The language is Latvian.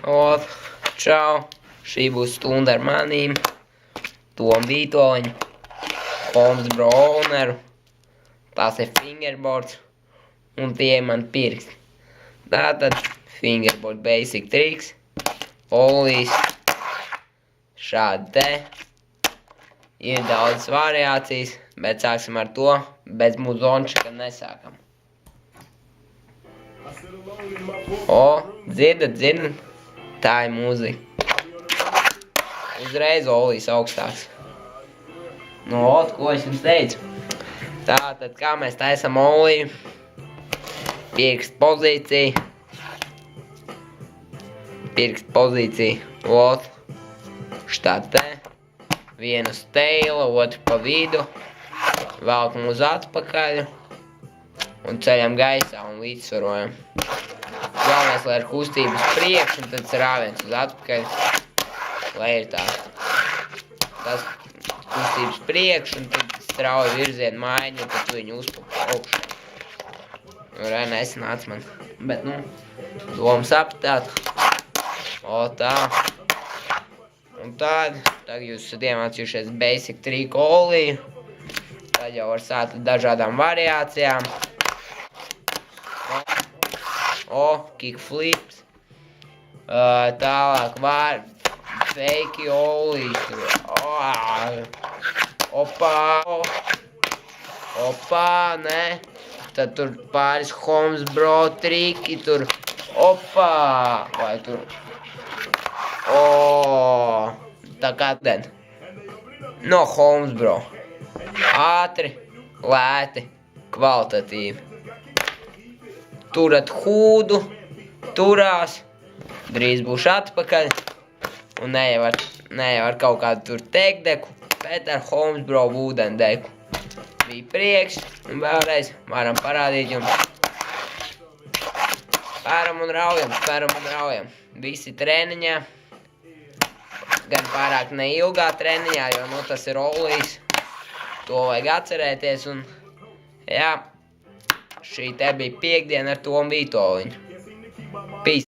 O, čau! Šī būs stunda ar manīm, Tomu Vītoļu, Holmes Bro owneru, tās ir fingerboards, un tie ir mani pirksti. Tātad, fingerboard basic triks, olijas, šādi te. Ir daudz variācijas, bet sāksim ar to, bez muzonča, kad nesākam. O, dzirdat? Tā ir mūzika. Uzreiz olijas augstāks. Nu, ko es jums teicu? Tātad, kā mēs taisam oliju? Pirkst pozīcija. Ot, štā te. Vienu steila, otru pa vidu. Velkam uz atpakaļ. Un ceļam gaisā un līdzsvarojam. Galvenais, lai ir kustības priekš, un tad rāviens uz atpakaļ, lai ir tā. Tas kustības priekš, un tad strauji virzienu maiņu, un tad tu viņu uzpaka augšu. Vai nesanāc man. Bet, domas aptāt. O, tā. Un tad jūs esat iemācījušies basic triku oliju. Tad jau var sākt ar dažādām variācijām. O, kickflips. Tālāk var fake olijas. Opā, ne. Tad tur pāris Holmes Bro triki, tur opā. Vai tur. Tā kā ten. No Holmes Bro. Ātri, lēti, kvalitatīvi. Turat hūdu, turās, drīz būšu atpakaļ, un nevar kaut kādu tur teikdeku, bet ar Holmes Bro ūdendeku. Bija prieks, un vēlreiz varam parādīt jums. Spēram un raujam. Visi treniņā, gan pārāk neilgā treniņā, jo tas ir olijas. To vajag atcerēties, un jā. Šī te bija piekdiena ar Tomu Vītoļu. Peace.